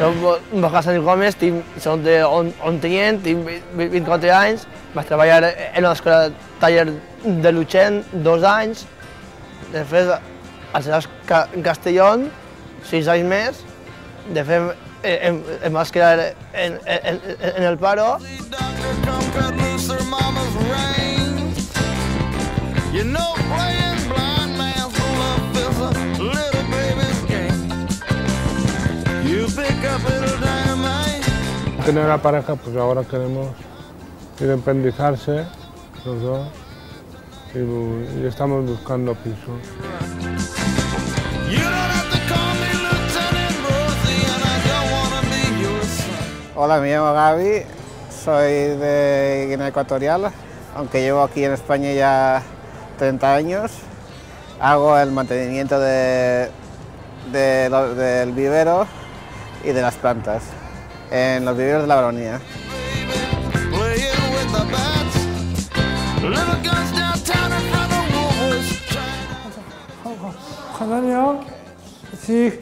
Soc Hassan Gómez, soc d'Ontinyent, tinc 24 anys, vaig treballar en l'escola taller de Luchent 2 anys, després al Seràs Castellón 6 anys més, després em vaig quedar en el paro. Tener una pareja, pues ahora queremos independizarse los dos y estamos buscando pisos. Hola, me llamo Gaby, soy de Guinea Ecuatorial, aunque llevo aquí en España ya 30 años. Hago el mantenimiento del vivero y de las plantas en los viveros de la Baronía. Canarias, sí,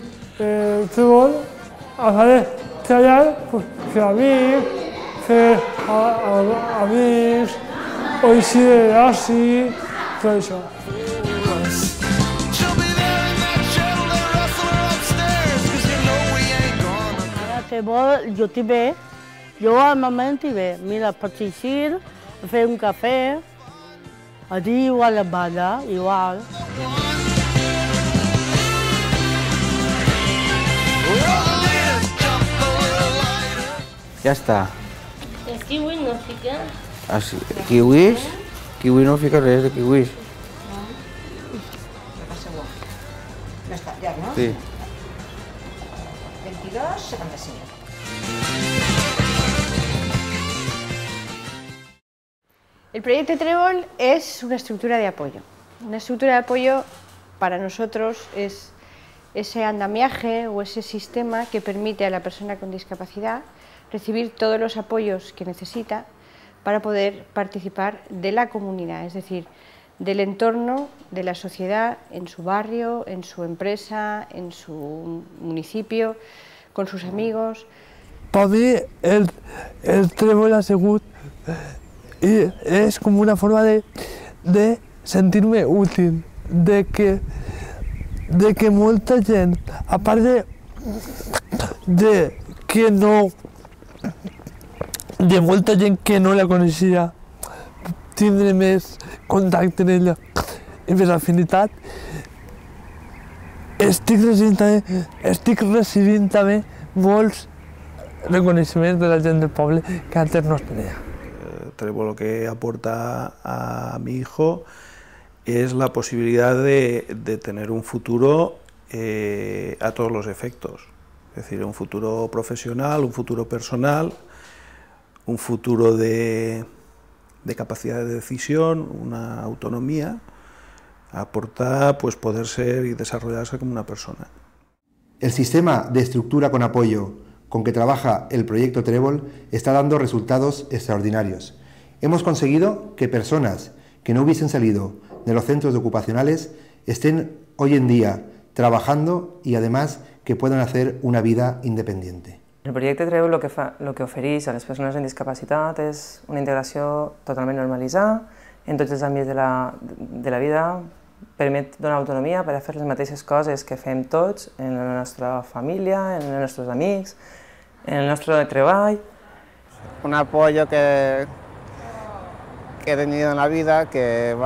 fútbol, hacer tallar, pues, amigos, hoy sí, así, todo eso. Jo estic bé, jo al moment estic bé. Mira, pots eixir, fer un cafè, allí igual es balla, igual. Ya está. El kiwi no fica? Así, kiwis? Kiwi no fica res de kiwis. No està, ja, no? Sí. 22,75. El proyecto Trébol es una estructura de apoyo. Una estructura de apoyo para nosotros es ese andamiaje o ese sistema que permite a la persona con discapacidad recibir todos los apoyos que necesita para poder participar de la comunidad, es decir, del entorno, de la sociedad, en su barrio, en su empresa, en su municipio, con sus amigos. Para mí el Trébol ha sigut y es como una forma de sentirme útil, de que molta gent, a part de que no, de molta gent que no la coneixia, tindre més contacte amb ella i més afinitat, estic recibint també molts reconeixements de la gent del poble que antes no es tenia. Trébol lo que aporta a mi hijo es la posibilidad de tener un futuro a todos los efectos, es decir, un futuro profesional, un futuro personal, un futuro de capacidad de decisión, una autonomía, aporta pues poder ser y desarrollarse como una persona. El sistema de estructura con apoyo con que trabaja el proyecto Trébol está dando resultados extraordinarios. Hemos conseguido que personas que no hubiesen salido de los centros ocupacionales estén hoy en día trabajando y además que puedan hacer una vida independiente. El projecte Trébol lo que ofereix a les persones amb discapacitat és una integració totalment normalitzada en tots els àmbits de la vida, permet donar autonomia per a fer les mateixes coses que fem tots en la nostra família, en els nostres amics, en el nostre treball. Un apoyo que he tenido en la vida que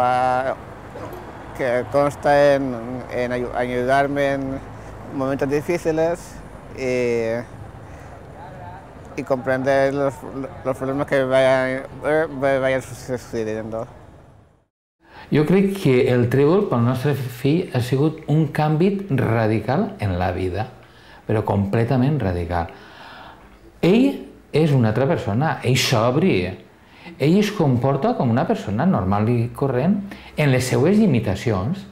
consta en ayudarme en momentos difíciles y comprender los problemas que me vayan sucediendo. Jo crec que el Trébol pel nostre fill ha sigut un canvi radical en la vida, però completament radical. Ell és una altra persona, ell s'obri, ell es comporta com una persona normal i corrent en les seues limitacions.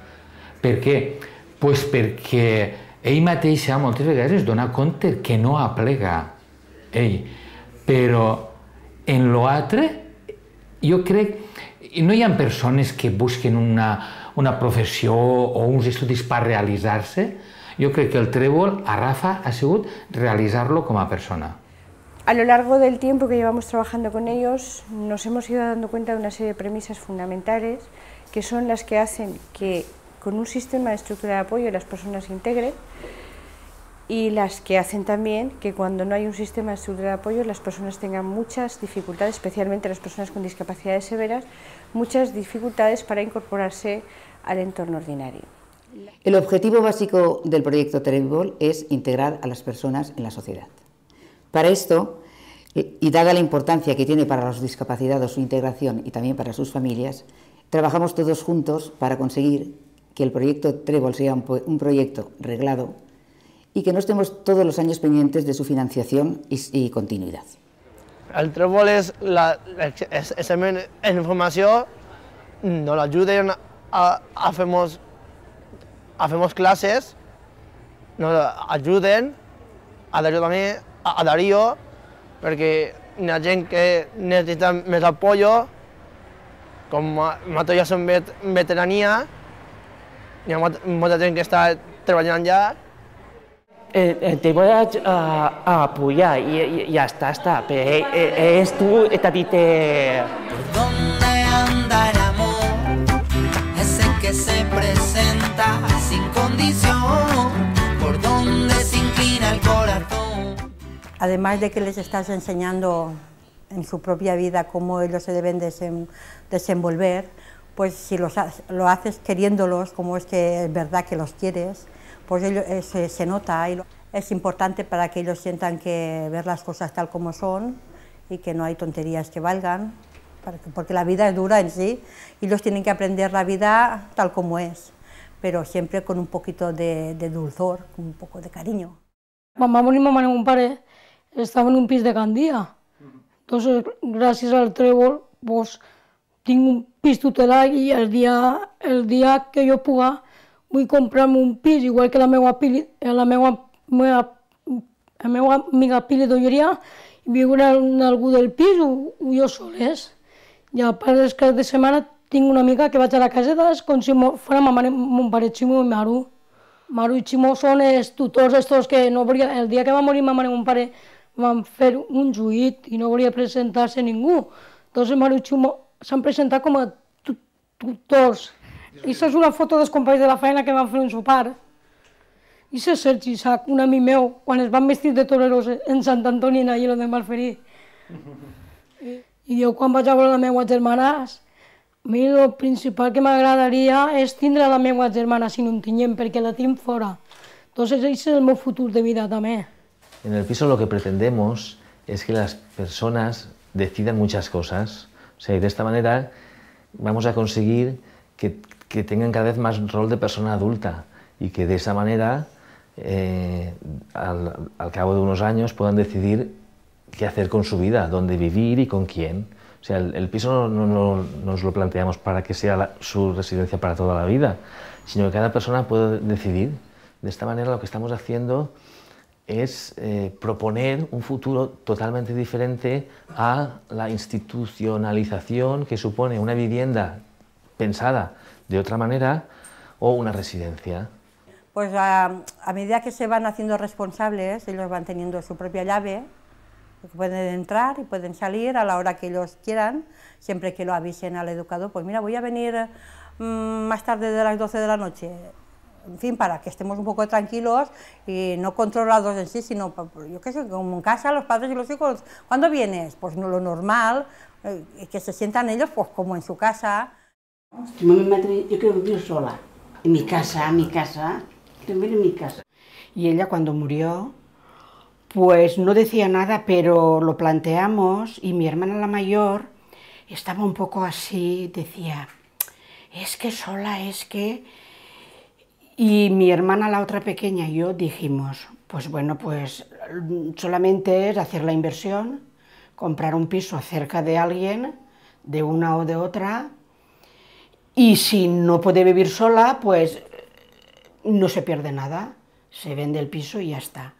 Per què? Pues perquè ell mateix moltes vegades es dona compte que no aplega ell, però en l'altre jo crec que no hi ha persones que busquen una professió o uns estudis per realitzar-se. Jo crec que el trèvol a Rafa ha sigut realitzar-lo com a persona. A lo largo del tiempo que llevamos trabajando con ellos, nos hemos ido dando cuenta de una serie de premisas fundamentales que son las que hacen que con un sistema de estructura de apoyo las personas se integren y las que hacen también que cuando no hay un sistema de estructura de apoyo las personas tengan muchas dificultades, especialmente las personas con discapacidades severas, muchas dificultades para incorporarse al entorno ordinario. El objetivo básico del proyecto Trébol es integrar a las personas en la sociedad. Para esto, y dada la importancia que tiene para los discapacitados su integración y también para sus familias, trabajamos todos juntos para conseguir que el proyecto Trébol sea un proyecto reglado y que no estemos todos los años pendientes de su financiación y continuidad. El Trébol és informació, nos ayuden a fer classes, nos ayuden a Darío a Darío, perquè hi ha gent que necessita més apoyo, com nosaltres ja som veterania, hi ha molta gent que està treballant ja. Te voy a apoyar y ya está, pero es tú, esta dite... ¿Por dónde anda el amor? Ese que se presenta sin condición, ¿por dónde se inclina el corazón? Además de que les estás enseñando en su propia vida cómo ellos se deben desenvolver, pues si lo haces queriéndolos, como es que es verdad que los quieres, pues se nota y es importante para que ellos sientan que ver las cosas tal como son y que no hay tonterías que valgan, porque la vida es dura en sí y ellos tienen que aprender la vida tal como es, pero siempre con un poquito de dulzor, con un poco de cariño. Mamá y mamá y un padre estaban en un pis de Gandia. Entonces, gracias al Trébol, pues, tengo un pis tutelat y el día que yo pueda vull comprar-me un pis, igual que la meva amiga Pili d'Olleria, i viure en algú del pis o jo soles. I a part dels caps de setmana tinc una amiga que vaig a la caseta, és com si fos mon pare Ximo i Maru. Maru i Ximo són els tutors estos que no volia... El dia que va morir ma mare i mon pare van fer un juït i no volia presentar-se ningú. Entonces Maru i Ximo s'han presentat com a tutors. I això és una foto dels companys de la feina que van fer un sopar. I és Sergi Isaac, un amic meu, quan es van vestir de toreros en Sant Antoni en Aielo de Malferí. I jo quan vaig a veure la meva germana, a mi el principal que m'agradaria és tindre la meva germana si no en tinguem, perquè la tinc fora. Entonces ese es el meu futur de vida también. En el piso lo que pretendemos es que las personas decidan muchas cosas. O sea, y de esta manera vamos a conseguir que tengan cada vez más rol de persona adulta y que de esa manera, al cabo de unos años, puedan decidir qué hacer con su vida, dónde vivir y con quién. O sea, el piso no nos lo planteamos para que sea su residencia para toda la vida, sino que cada persona puede decidir. De esta manera lo que estamos haciendo es proponer un futuro totalmente diferente a la institucionalización que supone una vivienda pensada de otra manera o una residencia. Pues a medida que se van haciendo responsables, ellos van teniendo su propia llave, pueden entrar y pueden salir a la hora que ellos quieran, siempre que lo avisen al educador, pues mira, voy a venir más tarde de las 12 de la noche, en fin, para que estemos un poco tranquilos y no controlados en sí, sino, yo qué sé, como en casa, los padres y los hijos, ¿cuándo vienes? Pues no, lo normal, que se sientan ellos pues como en su casa. Yo quiero vivir sola, en mi casa, quiero vivir en mi casa. Y ella cuando murió, pues no decía nada, pero lo planteamos y mi hermana la mayor estaba un poco así, decía, es que sola, es que... Y mi hermana, la otra pequeña, y yo dijimos, pues bueno, pues solamente es hacer la inversión, comprar un piso cerca de alguien, de una o de otra, y si no puede vivir sola, pues no se pierde nada, se vende el piso y ya está.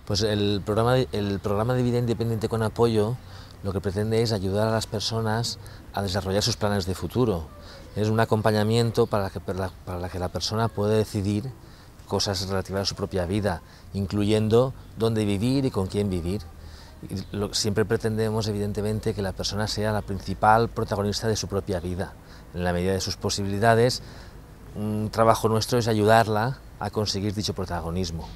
Pues el programa de vida independiente con apoyo lo que pretende es ayudar a las personas a desarrollar sus planes de futuro. Es un acompañamiento para que la persona pueda decidir cosas relativas a su propia vida, incluyendo dónde vivir y con quién vivir. Siempre pretendemos, evidentemente, que la persona sea la principal protagonista de su propia vida. En la medida de sus posibilidades, un trabajo nuestro es ayudarla a conseguir dicho protagonismo.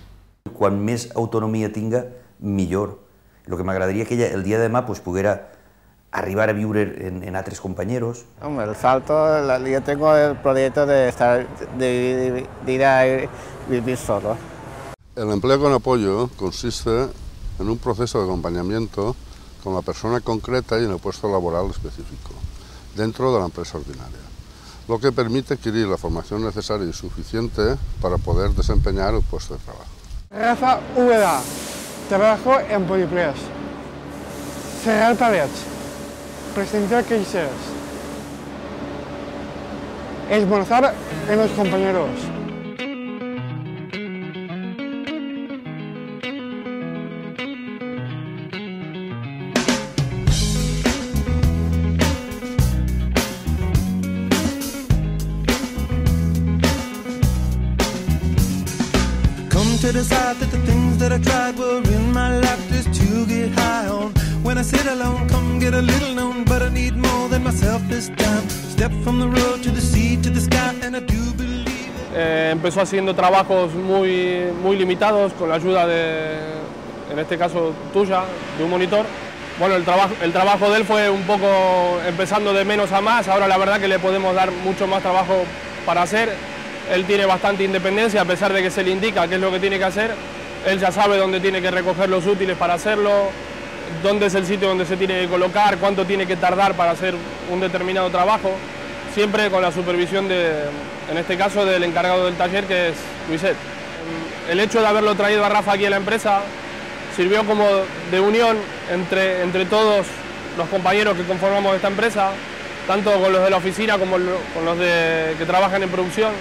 Quan més autonomia tinga, millor. El que m'agradaria que ella el dia de demà pues, pudiera arribar a viure en altres compañeros. Hombre, el salto, yo tengo el proyecto de ir a vivir solo. El empleo con apoyo consiste en un proceso de acompañamiento con la persona concreta y en el puesto laboral específico, dentro de la empresa ordinaria, lo que permite adquirir la formación necesaria y suficiente para poder desempeñar el puesto de trabajo. Rafa Úbeda, trabajo en Polipress. Cerrar palets, presentar queixes, esmorzar en los compañeros. To decide that the things that I tried were in my life just to get high on. When I sit alone, come get a little known, but I need more than myself this time. Step from the road to the sea, to the sky, and I do believe it. Empezó haciendo trabajos muy limitados con la ayuda de, en este caso tuya, de un monitor. Bueno, el trabajo de él fue un poco empezando de menos a más, ahora la verdad que le podemos dar mucho más trabajo para hacer. Él tiene bastante independencia, a pesar de que se le indica qué es lo que tiene que hacer. Él ya sabe dónde tiene que recoger los útiles para hacerlo, dónde es el sitio donde se tiene que colocar, cuánto tiene que tardar para hacer un determinado trabajo, siempre con la supervisión, en este caso, del encargado del taller, que es Luiset. El hecho de haberlo traído a Rafa aquí a la empresa sirvió como de unión entre todos los compañeros que conformamos esta empresa, tanto con los de la oficina como con los que trabajan en producción.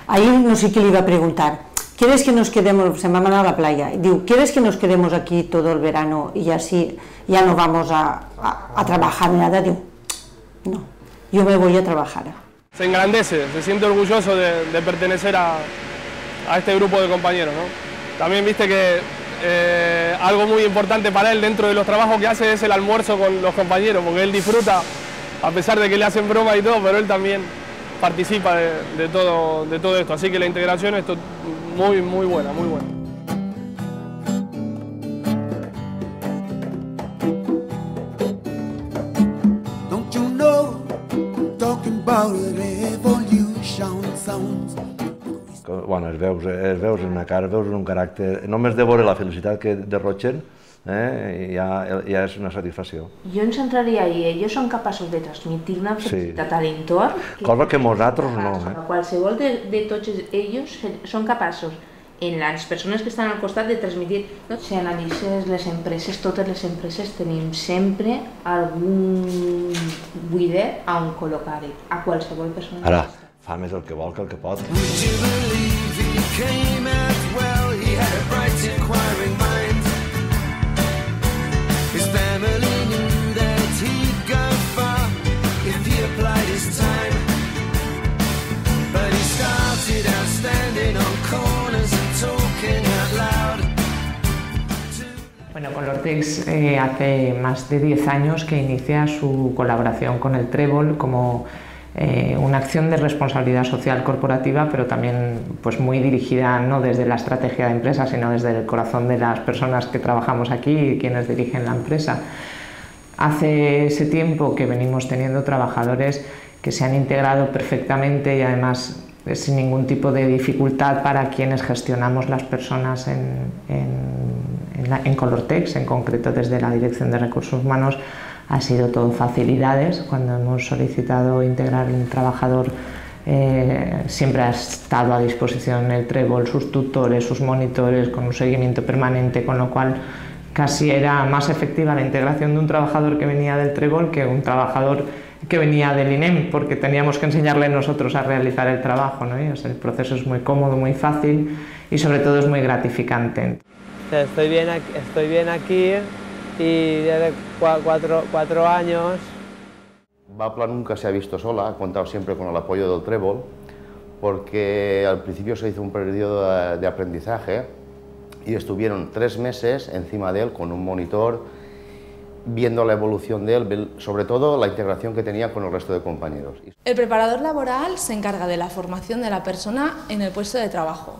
Ahí no sé qué le iba a preguntar. ¿Quieres que nos quedemos, se me ha mandado a la playa, digo, ¿quieres que nos quedemos aquí todo el verano y así ya no vamos a trabajar ni nada? Digo, no, yo me voy a trabajar. Se engrandece, se siente orgulloso de pertenecer a este grupo de compañeros, ¿no? También viste que algo muy importante para él dentro de los trabajos que hace es el almuerzo con los compañeros, porque él disfruta, a pesar de que le hacen broma y todo, pero él también participa de todo esto, así que la integración es muy buena, muy buena. Don't you know, talking about revolution sounds. Bueno, es veus en una cara, veus en un caràcter, només de veure la felicitat que derrochen, ja és una satisfacció. Jo em centraria ahí, ells són capaços de transmitir una felicitat a l'entorn. Cosa que nosaltres no. Qualsevol de tots ells són capaços, en les persones que estan al costat, de transmitir. Si analitzes les empreses, totes les empreses tenim sempre algun buidet on col·locar-hi, a qualsevol persona. Ara, fa més el que vol que el que pot. His family knew that he'd go far if he applied his time. But he started out standing on corners and talking out loud. Bueno, Colortex hace más de 10 años que inicia su colaboración con el Trébol como una acción de responsabilidad social corporativa, pero también pues muy dirigida no desde la estrategia de empresa, sino desde el corazón de las personas que trabajamos aquí y quienes dirigen la empresa. Hace ese tiempo que venimos teniendo trabajadores que se han integrado perfectamente y además sin ningún tipo de dificultad para quienes gestionamos las personas en Colortex, en concreto desde la Dirección de Recursos Humanos. Ha sido todo facilidades. Cuando hemos solicitado integrar un trabajador, siempre ha estado a disposición el Trébol, sus tutores, sus monitores, con un seguimiento permanente, con lo cual casi era más efectiva la integración de un trabajador que venía del Trébol que un trabajador que venía del INEM, porque teníamos que enseñarle nosotros a realizar el trabajo, ¿no? O sea, el proceso es muy cómodo, muy fácil y sobre todo es muy gratificante. Estoy bien aquí y desde 4 años. Bapla nunca se ha visto sola, ha contado siempre con el apoyo del Trébol, porque al principio se hizo un periodo de aprendizaje y estuvieron 3 meses encima de él con un monitor, viendo la evolución de él, sobre todo la integración que tenía con el resto de compañeros. El preparador laboral se encarga de la formación de la persona en el puesto de trabajo.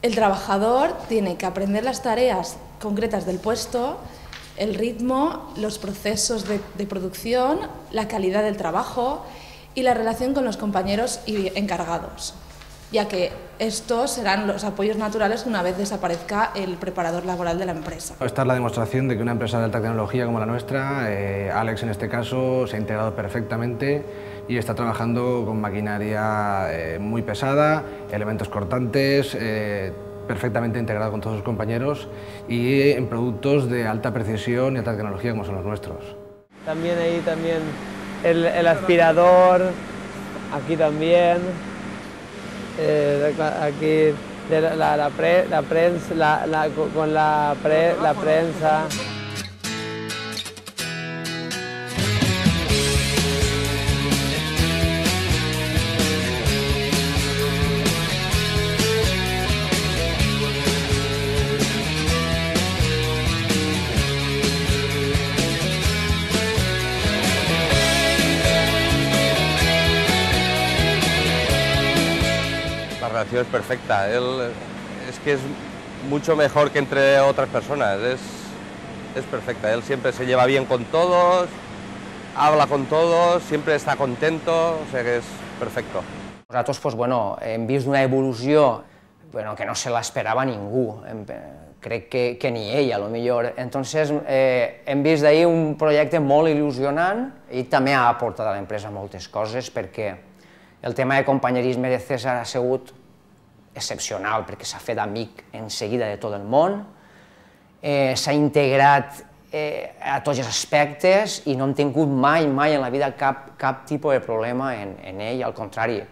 El trabajador tiene que aprender las tareas concretas del puesto, el ritmo, los procesos de producción, la calidad del trabajo y la relación con los compañeros y encargados, ya que estos serán los apoyos naturales una vez desaparezca el preparador laboral de la empresa. Esta es la demostración de que una empresa de alta tecnología como la nuestra, Alex en este caso, se ha integrado perfectamente y está trabajando con maquinaria muy pesada, elementos cortantes, perfectamente integrado con todos sus compañeros y en productos de alta precisión y alta tecnología como son los nuestros. También ahí el aspirador, aquí también, aquí la prensa, con la prensa. La relación es perfecta, él es que es mucho mejor que entre otras personas, es perfecta, él siempre se lleva bien con todos, habla con todos, siempre està contento, o sea que és perfecte. Nosaltres pues, bueno, hem vist una evolució bueno, que no se l'esperava ningú, crec que ni ell, a lo millor. Entonces, hem vist d'ahir un projecte molt il·lusionant i també ha aportat a l'empresa moltes coses perquè el tema de companyerisme de César ha sigut excepcional perquè s'ha fet amic en seguida de tot el món, s'ha integrat a tots els aspectes i no hem tingut mai en la vida cap tipus de problema en ell, al contrari,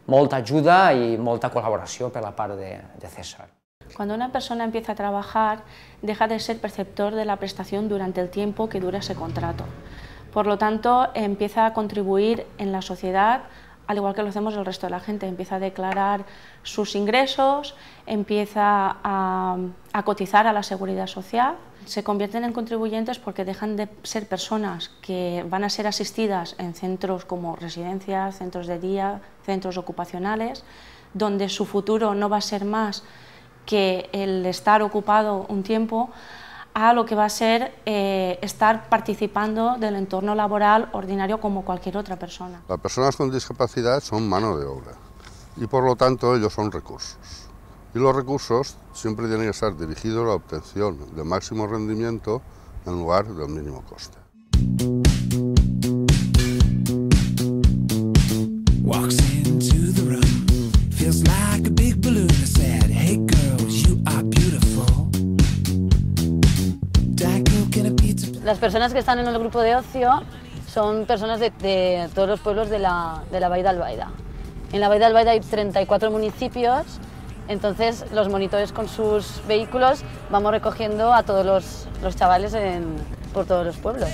molta ajuda y molta colaboración por la parte de César. Cuando una persona empieza a trabajar, deja de ser perceptor de la prestación durante el tiempo que dura ese contrato. Por lo tanto, empieza a contribuir en la sociedad, al igual que lo hacemos el resto de la gente. Empieza a declarar sus ingresos, empieza a cotizar a la seguridad social. Se convierten en contribuyentes porque dejan de ser personas que van a ser asistidas en centros como residencias, centros de día, centros ocupacionales, donde su futuro no va a ser más que el estar ocupado un tiempo, a lo que va a ser estar participando del entorno laboral ordinario como cualquier otra persona. Las personas con discapacidad son mano de obra y por lo tanto ellos son recursos. Y los recursos siempre tienen que estar dirigidos a la obtención de máximo rendimiento en lugar del mínimo coste. Las personas que están en el grupo de ocio son personas de todos los pueblos de la Vall d'Albaida. En la Vall d'Albaida hay 34 municipios, entonces los monitores con sus vehículos vamos recogiendo a todos los chavales por todos los pueblos.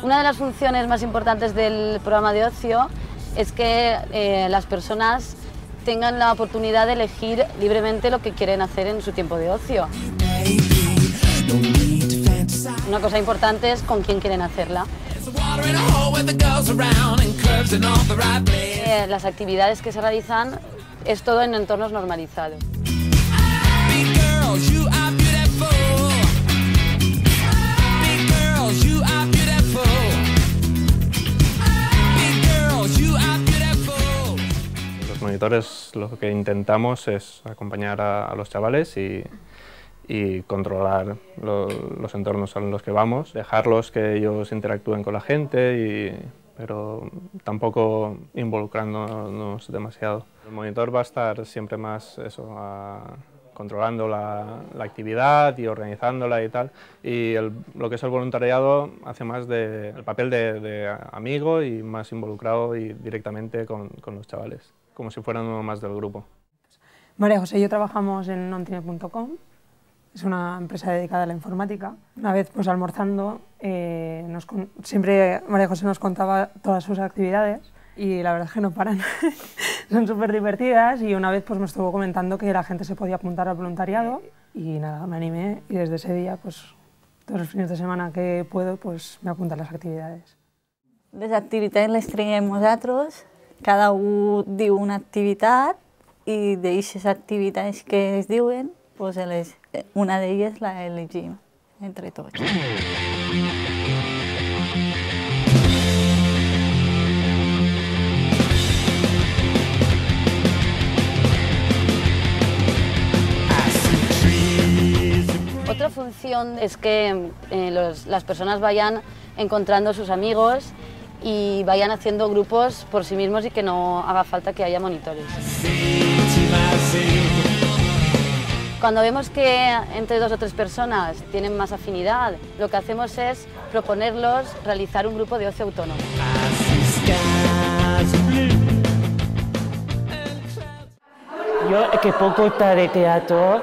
Una de las funciones más importantes del programa de ocio es que las personas tengan la oportunidad de elegir libremente lo que quieren hacer en su tiempo de ocio. Una cosa importante es con quién quieren hacerla. Las actividades que se realizan es todo en entornos normalizados. Los monitores lo que intentamos es acompañar a los chavales y controlar los entornos en los que vamos, dejarlos que ellos interactúen con la gente, pero tampoco involucrándonos demasiado. El monitor va a estar siempre más controlando la actividad y organizándola y tal, y lo que es el voluntariado hace más el papel de amigo y más involucrado y directamente con los chavales, como si fueran uno más del grupo. María José y yo trabajamos en ontine.com. Es una empresa dedicada a la informática. Una vez pues almorzando siempre María José nos contaba todas sus actividades y la verdad es que no paran. Son súper divertidas y una vez pues me estuvo comentando que la gente se podía apuntar al voluntariado y nada, me animé y desde ese día pues todos los fines de semana que puedo pues me apunto a las actividades. Les activitats les traiem nosaltres, cada un diu una activitat i d'aquestes activitats que es diuen, pues una d'elles la elegim entre tots. Otra función es que las personas vayan encontrando sus amigos y vayan haciendo grupos por sí mismos y que no haga falta que haya monitores. Cuando vemos que entre 2 o 3 personas tienen más afinidad, lo que hacemos es proponerlos realizar un grupo de ocio autónomo. Jo que puc portar de teatro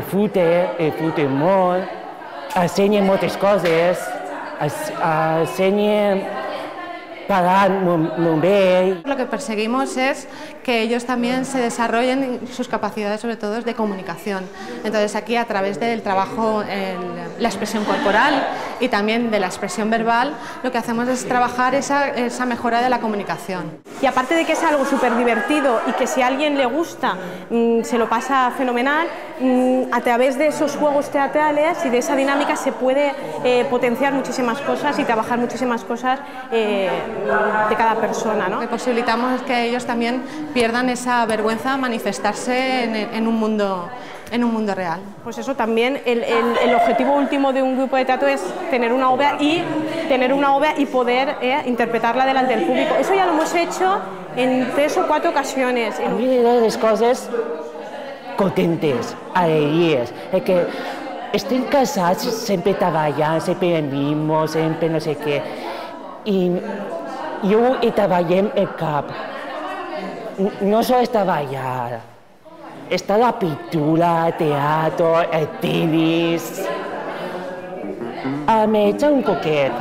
fute molt, ensenye moltes coses, ensenye parar molt bé. Lo que perseguimos es que ellos también se desarrollen sus capacidades, sobre todo de comunicación. Entonces aquí a través del trabajo en la expresión corporal y también de la expresión verbal, lo que hacemos es trabajar esa mejora de la comunicación. Y aparte de que es algo súper divertido y que si a alguien le gusta se lo pasa fenomenal, a través de esos juegos teatrales y de esa dinámica se puede potenciar muchísimas cosas y trabajar muchísimas cosas de cada persona, ¿no? Lo que posibilitamos es que ellos también pierdan esa vergüenza a manifestarse en un mundo real. Pues eso también, el objetivo último de un grupo de teatro es tener una obra y poder interpretarla delante del público. Eso ya lo hemos hecho en 3 o 4 ocasiones. A mí me da las cosas contentes, alegres, que estén casados, sempre treballant, sempre el mismo, sempre no sé què. I jo hi treballem el cap. No sols treballar, està la pintura, el teatre, el tenis, el metge un poquet.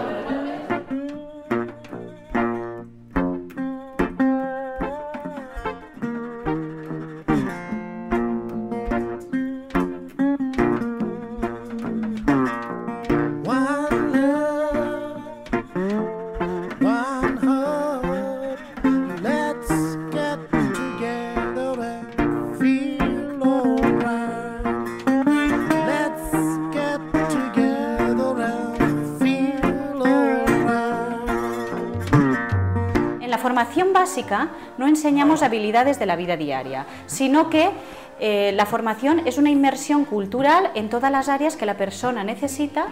En la formación básica no enseñamos habilidades de la vida diaria, sino que la formación es una inmersión cultural en todas las áreas que la persona necesita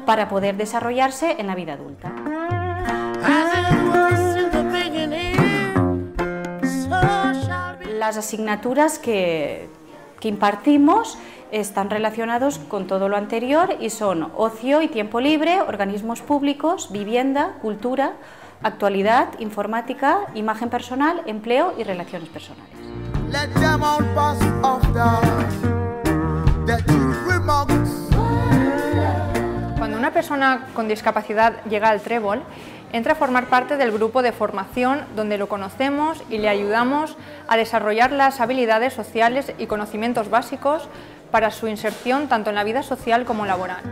para poder desarrollarse en la vida adulta. Las asignaturas que impartimos están relacionados con todo lo anterior y son ocio y tiempo libre, organismos públicos, vivienda, cultura, actualidad, informática, imagen personal, empleo y relaciones personales. Cuando una persona con discapacidad llega al Trébol, entra a formar parte del grupo de formación donde lo conocemos y le ayudamos a desarrollar las habilidades sociales y conocimientos básicos para su inserción tanto en la vida social como laboral.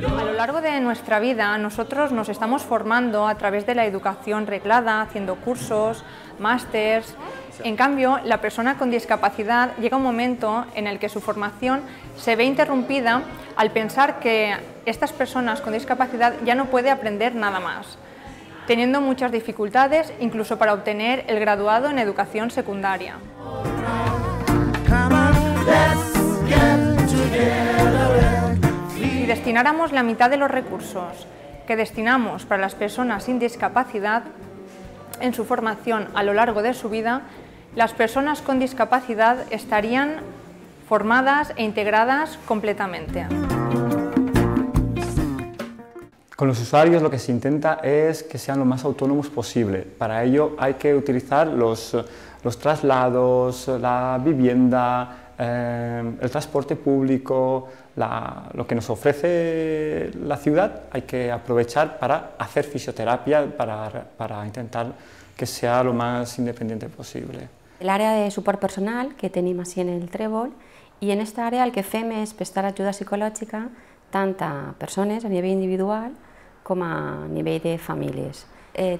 A lo largo de nuestra vida nosotros nos estamos formando a través de la educación reglada, haciendo cursos, másters. En cambio, la persona con discapacidad llega un momento en el que su formación se ve interrumpida al pensar que estas personas con discapacidad ya no pueden aprender nada más, teniendo muchas dificultades incluso para obtener el graduado en educación secundaria. Si destináramos la mitad de los recursos que destinamos para las personas sin discapacidad en su formación a lo largo de su vida, las personas con discapacidad estarían formadas e integradas completamente. Con los usuarios lo que se intenta es que sean lo más autónomos posible. Para ello hay que utilizar los traslados, la vivienda, el transporte público, lo que nos ofrece la ciudad hay que aprovechar para hacer fisioterapia, para intentar que sea lo más independiente posible. L'àrea de suport personal que tenim així en el Trèvol, i en aquesta àrea el que fem és prestar ajuda psicològica tant a persones a nivell individual com a nivell de famílies.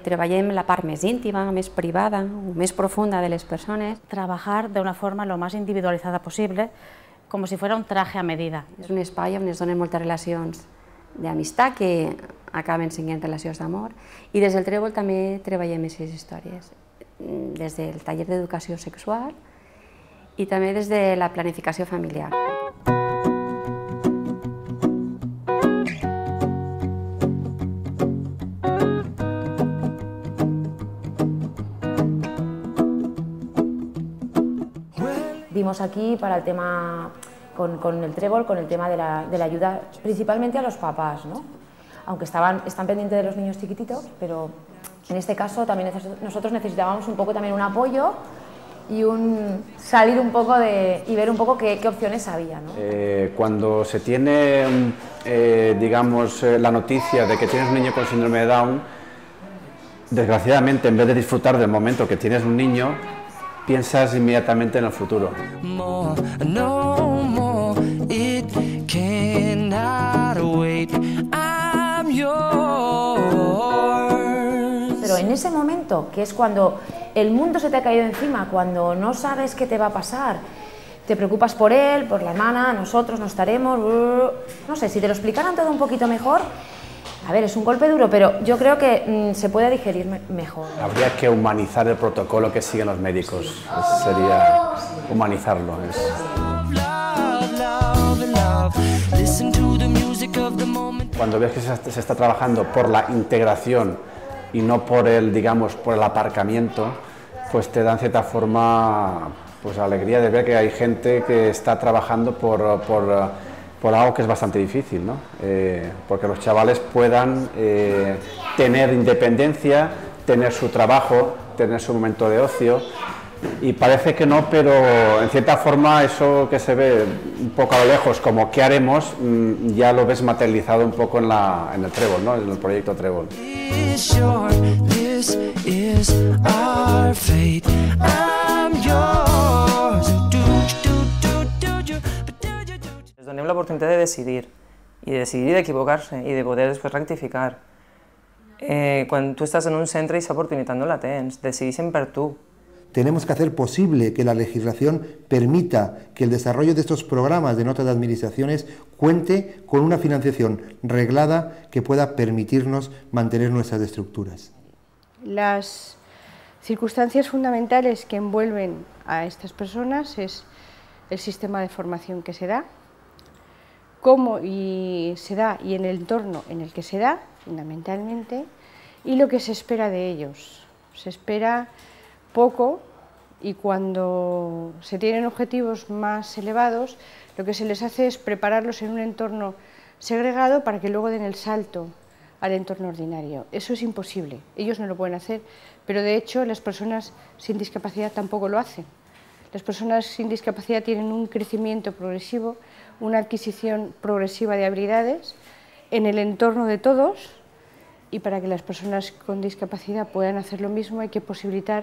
Treballem la part més íntima, més privada o més profunda de les persones. Trabajar de una forma lo más individualizada posible, como si fuera un traje a medida. És un espai on es donen moltes relacions d'amistat que acaben sent relacions d'amor, i des del Trèvol també treballem aquestes històries, des del taller d'educació sexual i també des de la planificació familiar. Dimos aquí para el tema, con el Trèvol, con el tema de la ayuda principalmente a los papás, ¿no? Aunque están pendientes de los niños chiquititos, pero en este caso también nosotros necesitábamos un poco también un apoyo y salir un poco y ver un poco qué opciones había, ¿no? Cuando se tiene, digamos, la noticia de que tienes un niño con síndrome de Down, desgraciadamente, en vez de disfrutar del momento que tienes un niño, piensas inmediatamente en el futuro. Pero en ese momento, que es cuando el mundo se te ha caído encima, cuando no sabes qué te va a pasar, te preocupas por él, por la hermana, nosotros no estaremos, no sé, si te lo explicaran todo un poquito mejor. A ver, es un golpe duro, pero yo creo que se puede digerir mejor. Habría que humanizar el protocolo que siguen los médicos. Eso sería humanizarlo. Cuando ves que se está trabajando por la integración y no por el, digamos, por el aparcamiento, pues te da en cierta forma pues alegría de ver que hay gente que está trabajando por algo que es bastante difícil, ¿no? Porque los chavales puedan tener independencia, tener su trabajo, tener su momento de ocio, y parece que no, pero en cierta forma eso que se ve un poco a lo lejos como ¿qué haremos? Ya lo ves materializado un poco en el Trèvol, ¿no? En el proyecto Trèvol. Les donem l'oportunitat de decidir, i de decidir d'equivocar-se, i de poder després rectificar. Quan tu estàs en un centre i aquesta oportunitat no la tens, decideixen per tu. Tenemos que hacer posible que la legislación permita que el desarrollo de estos programas de notas de administraciones cuente con una financiación reglada que pueda permitirnos mantener nuestras estructuras. Las circunstancias fundamentales que envuelven a estas personas es el sistema de formación que se da, cómo se da y en el entorno en el que se da, fundamentalmente, y lo que se espera de ellos. Se espera poco, y cuando se tienen objetivos más elevados, lo que se les hace es prepararlos en un entorno segregado para que luego den el salto al entorno ordinario. Eso es imposible, ellos no lo pueden hacer, pero de hecho las personas sin discapacidad tampoco lo hacen. Las personas sin discapacidad tienen un crecimiento progresivo, una adquisición progresiva de habilidades en el entorno de todos, y para que las personas con discapacidad puedan hacer lo mismo hay que posibilitar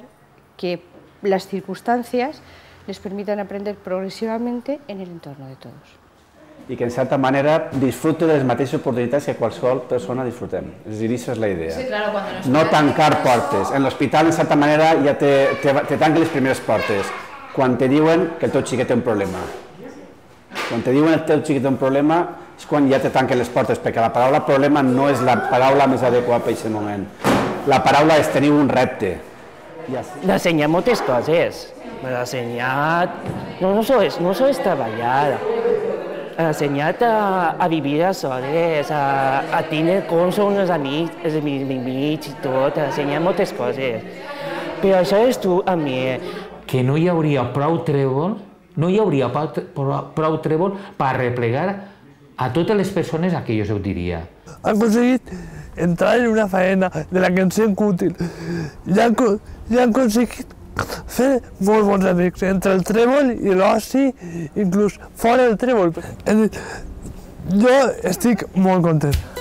que las circunstancias les permitan aprender progressivamente en el entorno de todos. I que en certa manera disfrute de les mateixes oportunitats que qualsevol persona disfrutem. És a dir, aquesta és la idea. Sí, claro, no tancar portes. En l'hospital, en certa manera, ja te tanquen les primeres portes. Quan te diuen que el teu xiquet té un problema. Quan te diuen que el teu xiquet té un problema és quan ja te tanquen les portes, perquè la paraula problema no és la paraula més adequada per aquest moment. La paraula és tenir un repte. D'ensenyar moltes coses. M'ha ensenyat no sols treballar, ha ensenyat a vivir a soles, a tenir com són els amics i tot, ha ensenyat moltes coses. Però això és tu a mi. Que no hi hauria prou Trèvol, no hi hauria prou Trèvol per replegar a totes les persones a què jo us diria. Han aconseguit entrar en una faena de la que em sent útil i han aconseguit fer molt bons amics entre el trèvol i l'oci, inclús fora del trèvol. Jo estic molt content.